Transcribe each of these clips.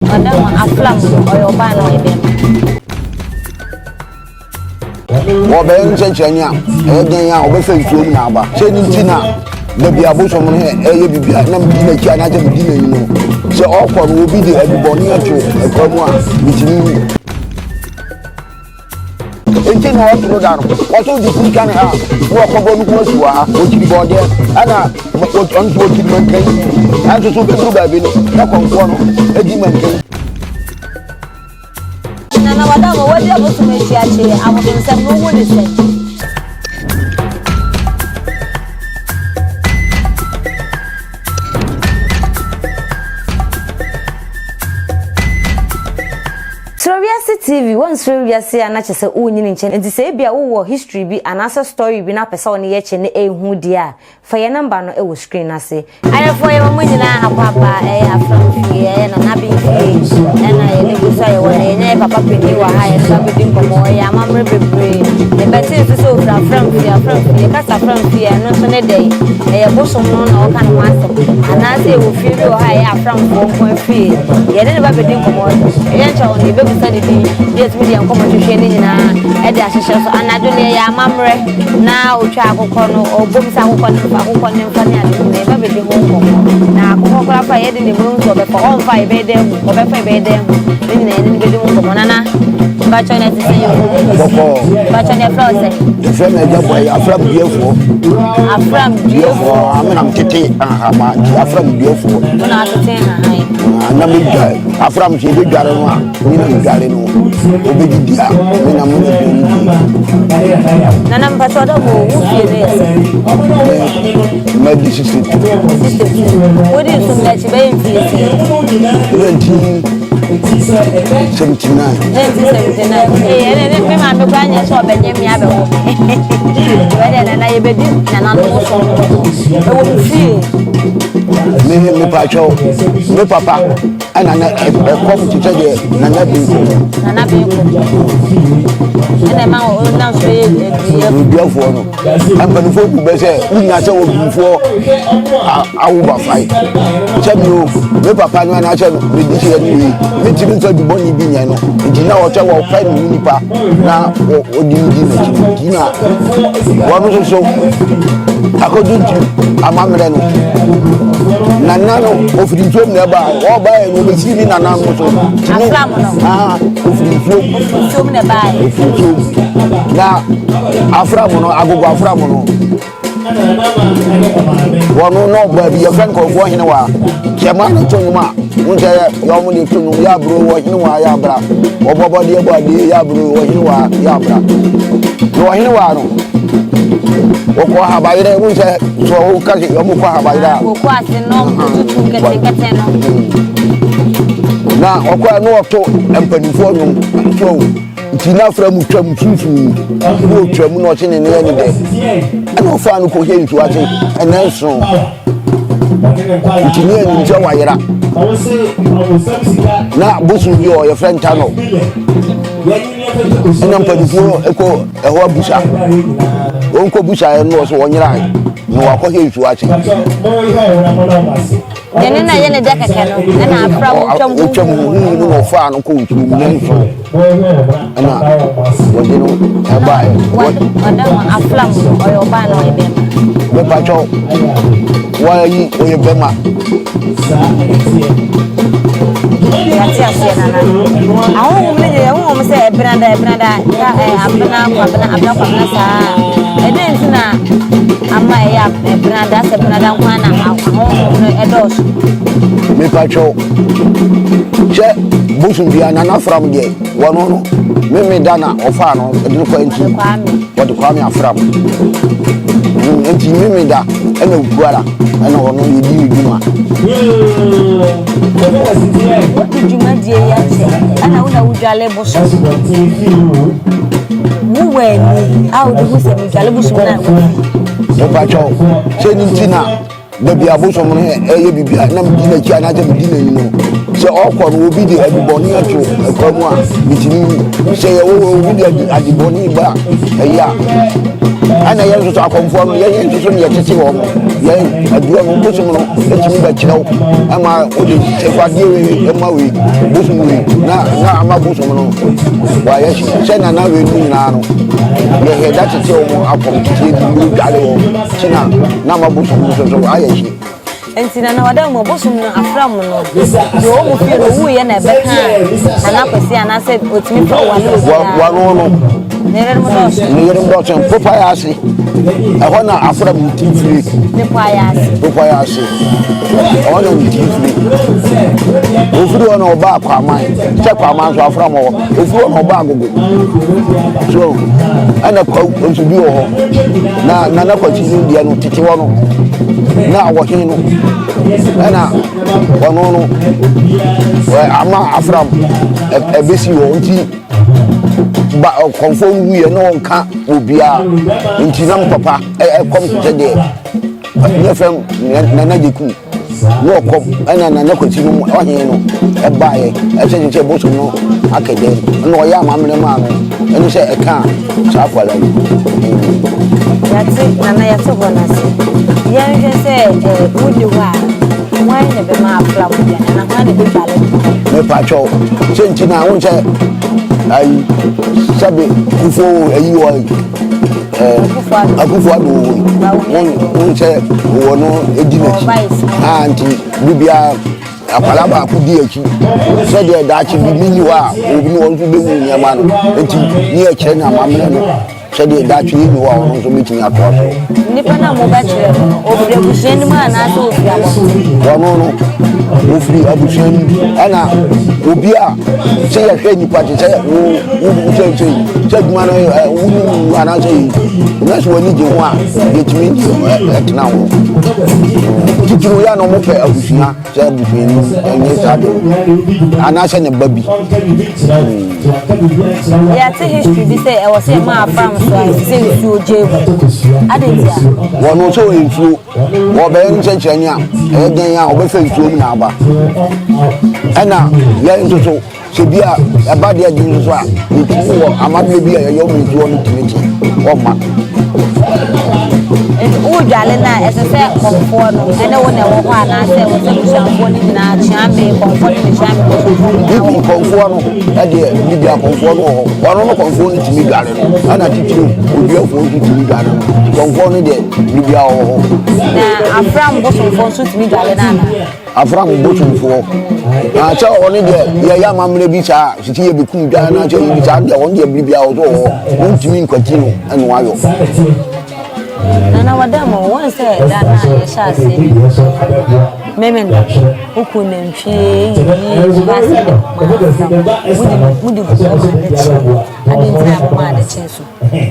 Madam Aflam or your ban or Oben Chenya, Enya, Obefe Naba, Chenin Tina, the Biabusham, Bibia, Namina China, you know. So awkward will be the everybody to a Comua, which means. Enti na wato da no wato di kun kan ha wo ko bonu ko suwa o ti bode ana o on so ti man kai an so so ba bi no na kon ko no e di man kai na wada mo wadi abosu me ti ache amodun sam no wo de se TV once we are say na chese unyini nche nti se bia wo history bi anasa story bi na pesa woni ye che ne ehu dia fa ye number no e wo screen na se ayefo ye mo nyina apapa afram fie na na bi fie na ye ne gusa ye wo ye papa pedi wa ha ye na pedi nkomo ye amamre bebre e beti so afram fie kasa afram fie no so ne dey ye bosom no na o kan wasem anasa e wo fie bi wa ha ye afram fo fie ye ne ba pedi nkomo ye ncha woni be gusa de bi yes media nkomo hwehwe ni nyina e de ahyehyɛ so anado ne ya amamre na otwa akokɔ no obomsa akokɔ ne mfa ne ade ne ba bedi ho nkomo na akokɔ kora fa ye de ne mu nso be fa on fa be de hu obefa be de hu ni nyina ne bedi ho nkomo nana ba cho na tise yo ba cho ne flose the friend e ja boy afram biefo amena mtete ama afram biefo na tete ha na me ga afram je be gare no a ni na gare no obegidia me na mo nana mpato do wo fie ne ma di system wo di so na chi be fie 79 me ma me kwa nya so obenye mi abe wo we na ye bedi na no so e wo fie me pacho me papa ana na kom tete de na bi ene ma o na so ye biafo no ampani fo ku be se unya se wo bifo awu ba fai chemio me papa no na che me di che ni me ti nso di boni bi nya no nti na o che wo fa ni nipa na o di na ti na wo no so akodu ti amamre no nana no ofiri ntom na ba o ba e no be si ni nana no so afram no ofiri ntom na ba na afram no agogo afram no wono no ba bi ya friend ko fo hene wa kema no tonuma unje yo mo ni tonu ya bro wo hene wa ya bra obobo de ya bro wo hene wa ya bra wo hene wa no ko habayire unje so o ka yo mo ko habayira ko ase no tutu kete no na okwa no to empanifo no so tina from twam tutu no twam no chine ne ne de ana ofa no ko he ntu ate ena so tina ni je wayera na busu bi o ye friend channel ina mpanifo eko eho abusa onko busa no so wonyera no wakọ he ntu ate yene na yene de keke no na afram twam no fa no ko ntu ne so ana wodi no eba madam aflam oyo ba no ebe me pacho wayi oye bema yati asie nana awu mu ne yawu mu se ebranda ya abna sa ede ntina ama ya ebranda se ebranda kwana awu mu edos me pacho che busun bia na afram je wono no me dana ofa no edin ko enti wodi kwame afram enti me da ena uguara ena wono yedi djuma wodi djuma die ya che ana una ujale boso mu weni awu de se mi jale boso na me pacho che ni tina da bia boso mo ye bibia na mi na kia na je mi na ni no se okọ no obi de adiboni ato ekwamu a bitini se ye wo obi de adiboni ba eya ana yɛn so akomfo no yɛn so ne yɛtete wɔ mo yɛn adua no bosom no etimi ba kyerɛw ama odi tefadie we ema we bosom we na ama bosom no wa yɛ hyɛ na we ni nyina no yɛ da tete wɔ mo akom tete bi dwale wɔ kyina na ama bosom no so ayɛ hyɛ entina na wada mo bosom no afram no do o mo fie no wu ye na ebeka ana kwasi ana se otimi fo wa no nere mo do popa ya ase ehɔ na afram ntifiri ne popa ya ase ehɔ na ntifiri ofiri wɔ na ɔba akwaman kyɛ kwaman so afram wɔ ofiri wɔ na ɔba agogo so ana kwa nso bi wɔ hɔ na kwati no dia no tete wɔ no na wɔhin no ana ɔno no ama afram ebesi wɔ nti ba konfo wuye no nka obia nti nam papa kom tete de fam na jeku no kom ana na kwati no ɔhin no ɛbaaye ɛkyɛ bosom no akede na ɔyɛ amamene ma no ɛno sɛ ɛka saa kwala yi yati nana yati bonase yɛhwɛ sɛ wodi hɔ a why ne be ma aflam bia na hwan ne be bale me pacho sentina won sɛ ai sabe kufo ayi wo akufo ado won sɛ wo no edinaki anti bibia akwala ba ku di aki sɛ de daachi bi mini wa obi no nso be wu nyama no enti ni e kyerɛ na amamene no sɛ de daachi ni wa no nso betini atoa so nipa na mo ba kyerɛ no obi abuhyɛn mu ana so obi abo no ofiri abuhyɛn ana obi a sɛ yɛ hwɛ nipa te sɛ wo sɛ duma no wo ana sɛ na so wani je ho a yɛtumi ɛtena ho titiro ya no mo pɛ abuhyɛn sɛ abuhyɛn ɛnyɛ sade ana sɛ ne babi ya te history bi sɛ ɛwɔ sɛ ma afam so a sɛ nsuo jebu adentia wɔno sɛ nsuo wɔbɛyɛ nkyɛnkyɛn a ɛyɛ den a wɔbɛfɛ nsuo mu na aba ɛna yɛn nso so sɛ bi a ɛba deɛ di nso a ntuo wɔ amabere bi a yɛyɛ ɔmo nsuo no timiti ɔma wo dwale na ɛsɛ sɛ kɔmfoɔ no ɛne wo na ɛwɔ hɔ anaasɛ wo sɛ busuafoɔ no nyinaa kyeame kɔmfoɔ no ne kyeame bibi kɔmfoɔ no ɛdeɛ bibi a kɔmfoɔ no wɔ hɔ ɔno no kɔmfoɔ no tumi dwale no ɛna titiri obiafoɔ nso tumi dwale no kɔmfoɔ no deɛ bibi a wɔ hɔ na afram bosomfoɔ nso tumi dwale no ana afram bosomfoɔ kyɛ ɔno deɛ yɛyɛ amammerɛ bi saa siti yɛ bɛkum dwale no akyɛ yɛbi saa deɛ ɔno deɛ bibi a wɔ so wɔ hɔ wontumi nkwati no ɛne wayɔ nana wadamo won say da na ye sha se memen oku na ntwie yi ba se mudi ko adinta ma da chenso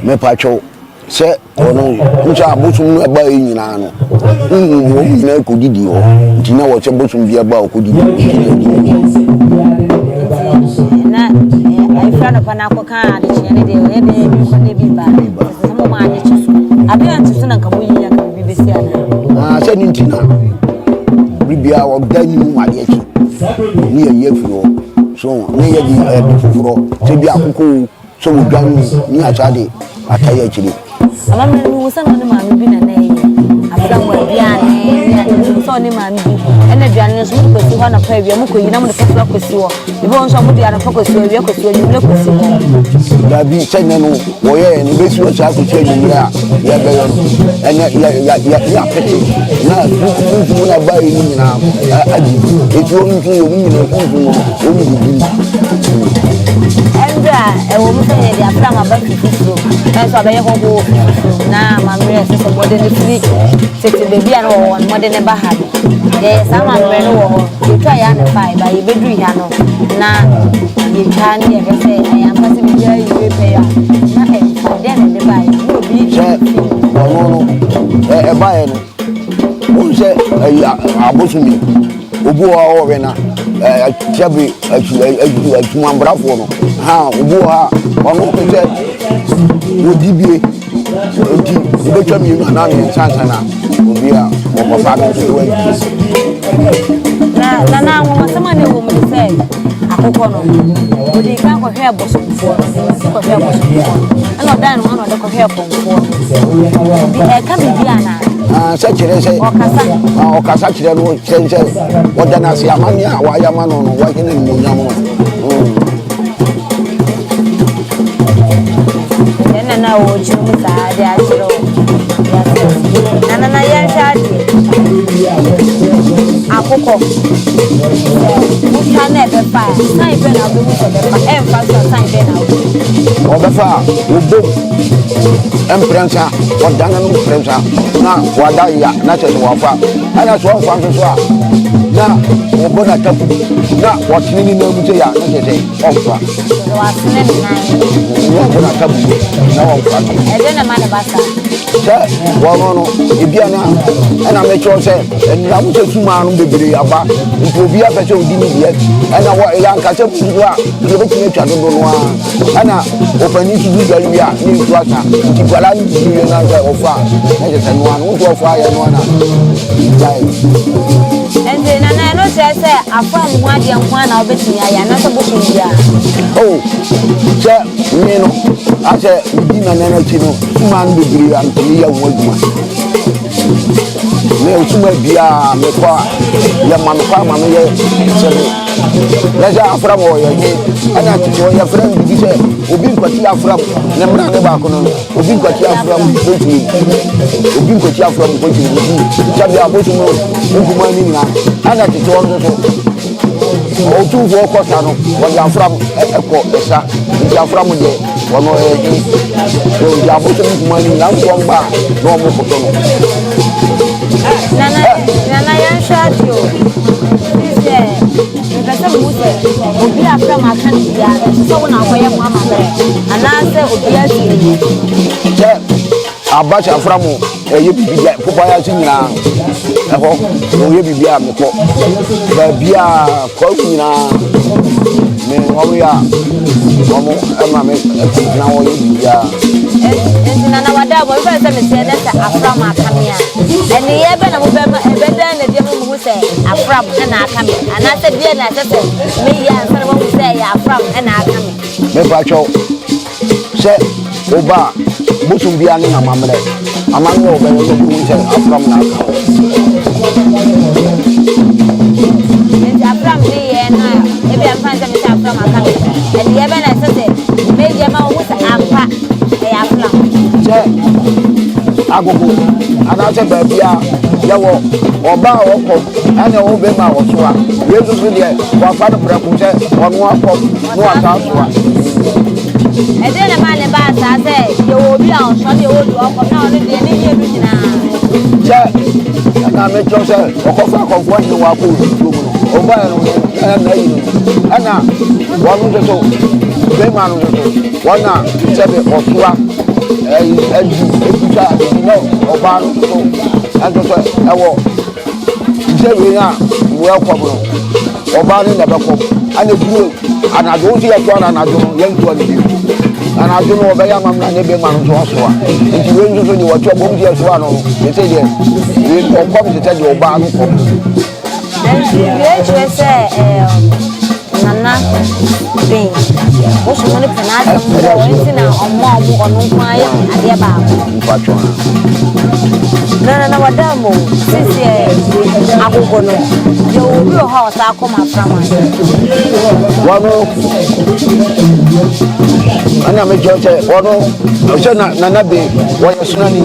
me pacho se ono ncha abosum no eba yi nyina no wo nyina ko didi ho ntina wo che bosum bia ba ko didi na ai fana pana ko kan ade chene de e de bi ko de bi ba samo ma ade chenso abia ntuso na nka moyi ya ka bibisi ana sɛ nintina bibia wo dani mu ade aki ni ye furo so ni ye di fufuro te bi akoko so wo dwan ni achade ataya akiri amamre no wo sana ma bi na na ye afra mo bia ne so ni ma bi ene bia ne so ko si ho na pa bia mo ko yi na mo de fa ko si ho e bo nso mo de ara fa ko si ho bia ko si ho ni le ko si ho da bi sɛ ne no wo ye ni be si o cha ko si ni a ya be yo ene ya pete na fu na ba yi ni na adi e ti o ntu yo ni na fu no o ni di endra e wo mo sɛ de afra ma ba fifuro en so abaye ho go na mamre se so bode ne free tete bebi a no wo mode ne ba ha ye sa mamre no wo ye twa ya ne bai ba ye bedru ya no na ye twa ne ye se ya mpase bi ya ye pe ya na e fa de ne de bai no bi no e bai no o se abosumi obu o we na tiabe tumambrafo no ha obu ha ono pe se odibie odi betwa mi na na chansa na obi a mo fa no so we na wo masama ne wo mo se akoko no odi kan ko hwe bosofo ko hwe bosofo ana dan no de ko hwe ponfo ka bibia na sa kire se o kasa kire no sense o dana se amani a wa ya ma no no wa hene ni nyam no na o chumi sa de achiro na ya shadi akoko mutane be fa sai be na be so be fa em fa so sai be na o be fa o bo emprensa o dana no emprensa na wa da ya na che so wa fa ana so fa so a na o bo na tapu na wa tini na mu che ya na che o fa wa sene ni na bo na tapu na wa fa e de na ma na basa se wa no ebia na ana me cho se na mu che suma no bebere aba nti obi a pese odi ni die ana wa ya nka se fu a ye be tini twa do no a ana o pani su du gari a ni tu asa nti kwala ni ni na ga ofa na je se no anu to ofa ya no na dai ende na no se afa mu ade nko na obetini aya na so boku bia oh se mi no a se di na na chi no suma no bebere am tini ya wo aduma me usuma bia me kwa ya manu kwa manu ye sebe leja afram o ye ana titi o ya fram bi se obi nkwati afram ne mra ne ba ko no obi nkwati afram ko tiri obi nkwati afram ko tiri jabi abotu no nkuma ni na ana titi o no so o tu vo ko sa no o ya afram e ko esa ndi afram de wono e ji o ya abotu nkuma ni na ko ngba no mo ko to no Nana yan shadio. Ise, pese muse. Obi afra makan dia. So na koye mu amabere. Anase obi asi. Je abacha afra mu eye bibia popa ya tinyina. Eho, oye bibia me ko. Ba bia ko nyina. Me omo ya. Omo ema me na oye bibia. Nana wada bo ifa se me se data afra makamia. Eni ye be na mo be da na dia mo se afra na akame. Anase dia na se me ya ansa mo se ya afra na akame. Me ba cho. Se oba butum bia ni na mamre. Amanye oba ye mo se afra na akame. Enti afra ni ye na e be anfa se me se afra makame. Eni ye be na se me ye ma mo se ampa e afra. Agogo anase babia yawo oba woko ene wo be ma wo so a yesu so de wa fa no preko se wono akọ no ata so a e de na ma ne ba sa se ye wo bi a o so de wo du ọkọ na o de ne ye du nyina je na me cho se okofa konfo ni wa ko du mu oba no na yi ana wono so be ma no so wona se be otua ekuta no oba no so anto so ewo je we na we akwabro oba ni na beko ana duro anajo si ya to anajo no yen to ni anajo no oba ya mamna ne be ma no so a nti we nso so ni wato bom dia so ano e se de we ko kom se te de oba no ko ye chese nana ben o so no penalty mo wenti na omo ono kwa ya ade ba mpacho na wadamo sisi agogo no yo obi o ha osa akoma frama wano ana me joche wano se na be wo sunani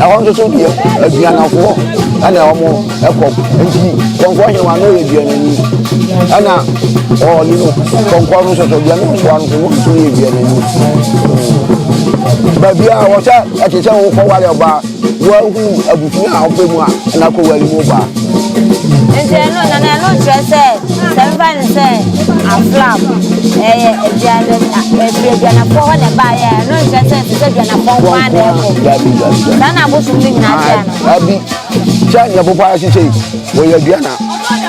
ahon so die aduanafo ana omo ekọ nti konko he wa no ye duanani ana o ni no konko no so duanani so anu so ye duanani ba bia wo sa atete wo ko wale oba wo hu abufu a ope mu a na ko wali mu ba nje no na no chese semvan se aflam ebiana fo na ba ya no chese se biana fo kwa na ko sana bo sumi na dia no abi cha ya bo pa chi sei wo ya biana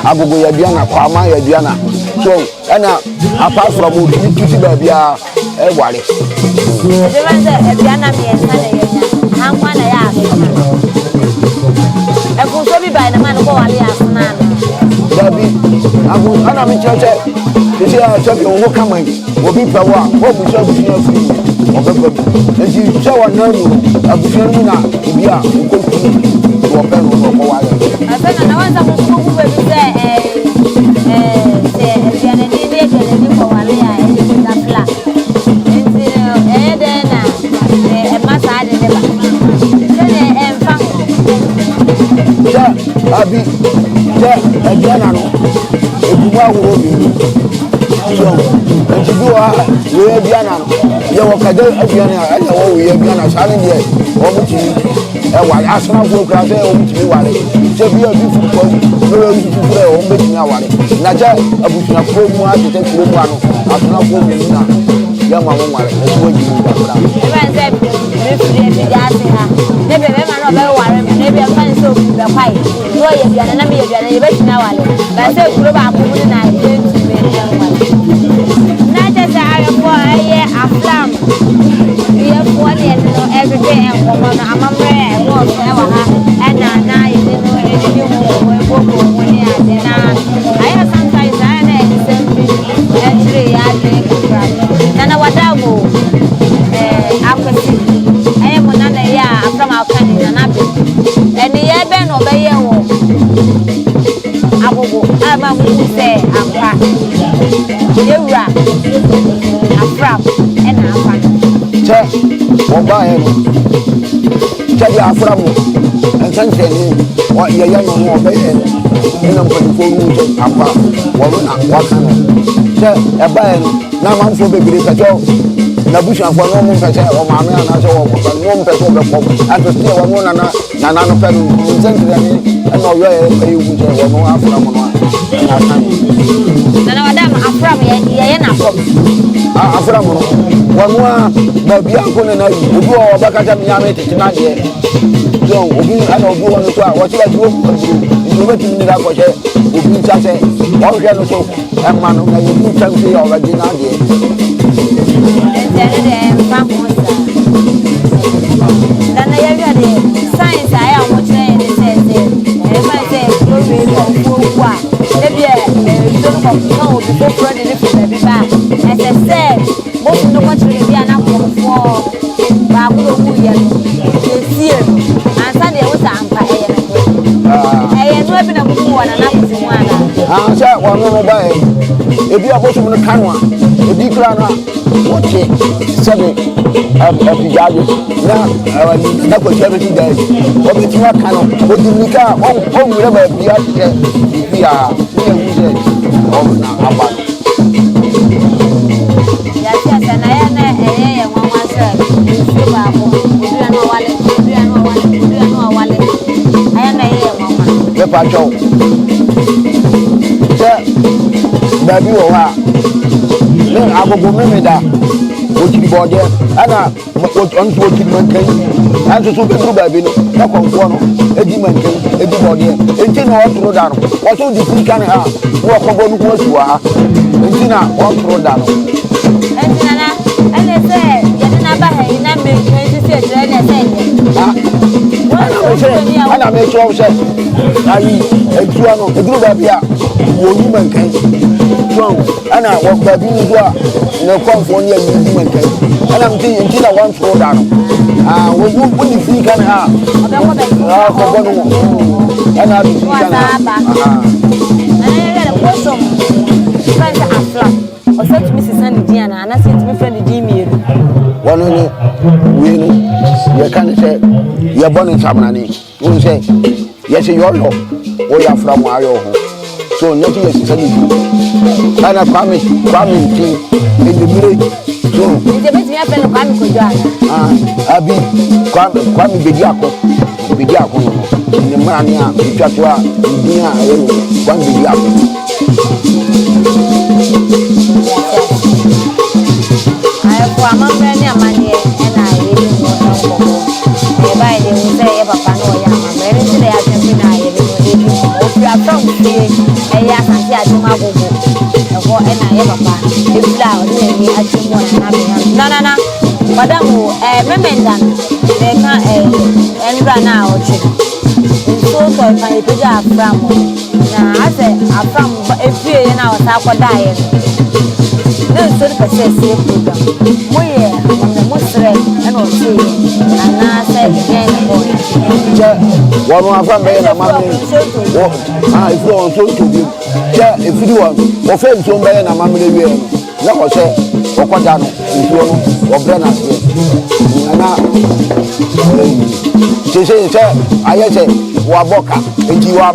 agogo ya biana kwa ma ya biana so ana apart from you to see ba bia e wale de banze biana mi ensa na yenya hankwa na ya e ko so bi by the man go wale asna Dabi abu ana mi cheche ti a cheche wo kaman wo bi pawa wo bu so bi na free wo be go enti che wa na mu abu so mu na bi a ko ku wo pe no ko wale asa na wanza mu ku be bi se ya ne ni de ke ni ko wale ya e da fla enti de na ma sa de ba se ne fa ja abi ja ajana no ebuwa wo bi so enti bi wa we biana no ye wo kaje abiana anya wo we biana sale de wo mu ti e wa asna go kra se wo mu ti wale se bi abi fu ko no we fu fure wo be ti na wale na ja abusuna ko mu a te ko mu ano asna ko bi na ya ma wo wale e wo ji da kra e ba se be fure bi ja se ha ne be ma no be wale ne be ma so ku be kwai no ye biana na me ye biana ye be ti na wale ba se kuro ba ko mu na ye ti be ya wale na ja se ara ko aye aflam ye ko ne no every day en ko no amamre e wo e wa ha e na ye no e di mo ko ko mo ni ade na aya sometimes I na e se bi e tire ya de kra na wadamo akwesi aye mo na ya afram akani na be eni ye be no be ye wo agogo ama mu se ampa yewura afram ena ampa che wo ba he no che di afram ensanche ni wo ye ye no wo be he ina mpanifo mu che ampa wo na wa kan che e ba he no na manfo be bire ka jo na busha kwa no mo pese o ma me na so wo ko no mo pese o be ko ato se wo no na no pe no nzentre ni na o yo e wu je wo no afram no na kan na wadam afram ye na afram afram no wo no ba bia ko na obi o ba ka jam nyame tete na de so obi ana obi wo no so a wo ti ba duro ni be tin ni da ko je obi cha se wo hwe no so e ma no na obi cha se ya o ba di na de Dana ya de science aya mo chere ni se e ma se pro we ko kwa e bi e so ko no obi ko pro ni fi da bi ba e se mo no ko chere bi ana ko fo ba ko ku ye no e sie no ansa de wo sa ampa e ye no bi na ku wa na na ku mu ana sha wa no ba e bi abosu mu kanwa e bi kra na wote sabe abijaje na ko chere ti dai o bi ti wa kanu o di nika o mu re ba bi ate bi a ni e wuje o na aba ya ti asana ya na ye wa wa se fi ba ko bi na wale aya na ye wa ma e pa cho se ba bi wo ha le agogo memeda okiri bode ana onto okiri mankan anto so bedru ba bi no na konko no edi mankan edi bode enti na otro da no wato di fika ne ha wo kobo no ko suwa ha enti na otro da no enti na ana se yede na ba ha ina me enti se jere na se ana me cho se ayi etua no edru ba bi a wo ni mankan ana wo ba bi ni do a na konfo ne yi mankan ana mti enti na one throw down wo ni free kan ha ko bono ana bi free kan ana ye le koso friend afla o se tumi sisan di diana ana se tumi friend di miru wono ni we ni ye kan se ye bono chamnani wo se ye se yo lo o ya fra mo ayo ho so nyati ye sisan di ana kwame ti e de mire so nje beti ya pelo kwame ko jo ana abi kwame bedi akọ no ni mara ni a twatwa a ni a e kwame bedi akọ ay ko amamre ni amanye na ye ni mo na ko e ba ile mo se ye papa no ya amamre ni se ya tempi na ye ni mo de o fi afam fi e ya santi aduma gogo e ko e na ye papa e bla o ni ni atumo na be na madam memenda de ka enra na o chi so so if I put a from na I say a from if you na wasa kwa die no so the say program mo ye mo sre e no say na say again boy je wa mo afa be na mama if you want to be je if you want o fe nso be na mama le wie na ko se o kwada no nsuo no o bre na se na se aye se wa boka enti wa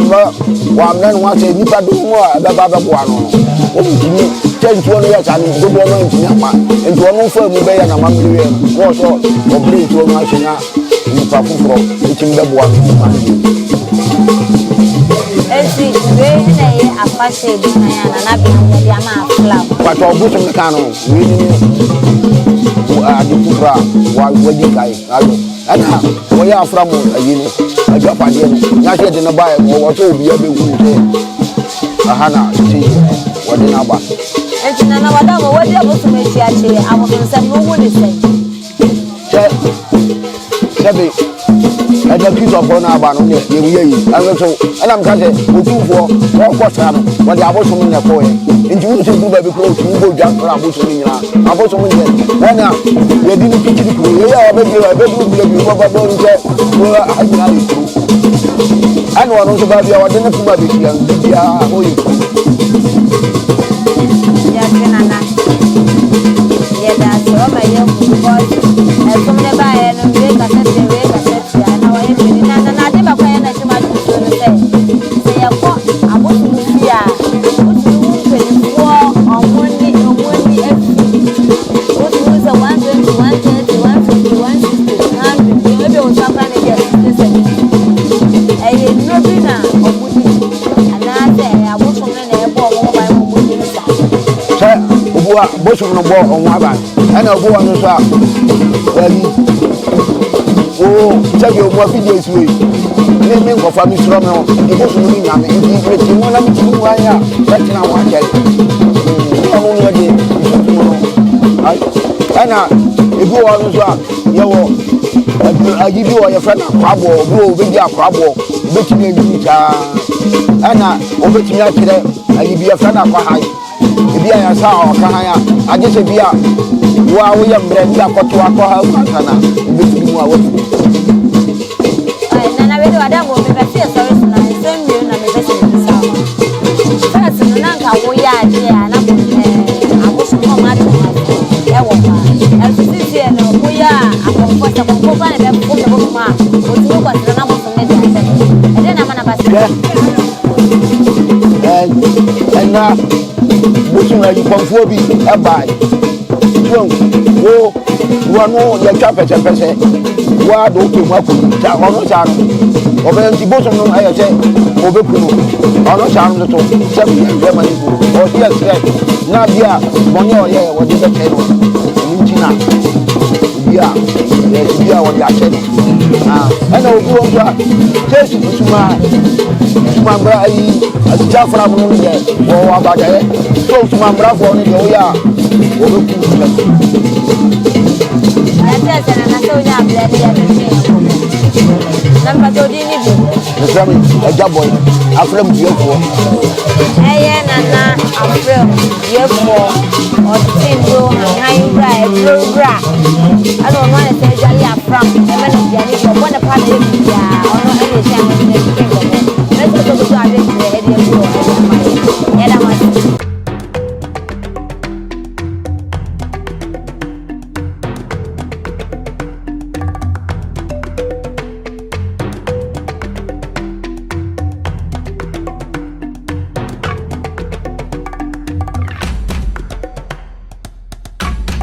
mna no wa se nipa do mo a ba bo ano o ntimi nsuo no ya cha no do bo no ntimi apa enti ono fa mu be ya na mama le wie ko so o bre nsuo no ahwenya nipa fufuro ntimi be bo ano esi we na ye afashe di na ya na bi na dia ma flam kwato obuso meka no we ni adi fufura wa wadi kai alo ana wo ya afra mo ayi no aja pade no nya hye de no ba wo so obi abewu nte aha na ti wode na ba enti na wada mo wadi aboso mechi ache abosonsem no wo de sei Sebi ada kiso ko na aba no ne ye yi an so ana mka se otufo ko ko sa no wo de aboso mo ne ko ye nti wo se du ba bi ko tu go dwa ko aboso mo nyina aboso mo ne wana ye di ni pikiri ko ye ya ba bi ba bo nje wo ajina ni ko an wo so ba bi wa de na kuma bi ya bia o yi ya kenana ye da so ma ye ku ko e so me ba ye no we ka se na wa ye ni na de ba ko ye na chuma du so no se ye ko abosu mu bia o tu mu pe ni wo omoni e o tu mu se 120 130 150 160 100 ebe o sa pa ni ye se e ye no bi na omoni ana se abosu mu na e bo mo ba mo mo ni sa obua bosu no bo onwa aba ana obua no so a wali o tabi o mo fidie suwe ni ko fa mi suro me o e bosu no ni nyame e ti mo na mi ti mu anya ba tina wa jai onu no de isu mo no ai ana ebu wa no so a ye wo agibi wo ye fa na kwabo bro be di akwabo be ti mi bi ta ana o be ti mi akire agibi ye fa na kwa hai bia ya sa o ka han ya age se bia wa wo ye mbre nda koto akọ ha ka na be mu a wo ai na we do ada mo me be se sorry na se mi na me be se sa first no na ka wo ya ade ya na mo abosu ko ma do e wo pa e si si e no wo ya akonfo se konfo ba na be ko me ma o tu ko se na mo so me de ase e de na ma na ba se na bosu na yi konfo bi e bai wo no ya twa pese wa do ke mu akọ ta ono cha no obe nti bosu no aye se obe puno ono cha no to se bi e ma ni ko o ti ase na bia monye o ye wo di be ke no ni ntina bia wo di ache ana obi wo gba jesu tuma bra ayi asija fra mu no ye wo wa ba de so tuma bra fo ni de o ya wo be ku na so nya bla de ya de na pa to di ni bi Nzami ajaboy afrem diefo eye nana afrem diefo o tindo han bra e bra ano ma na se ja ya afram e me no dia ni ko na pa de bia ono e de se am de ke ko na so to ade e de ko e da ma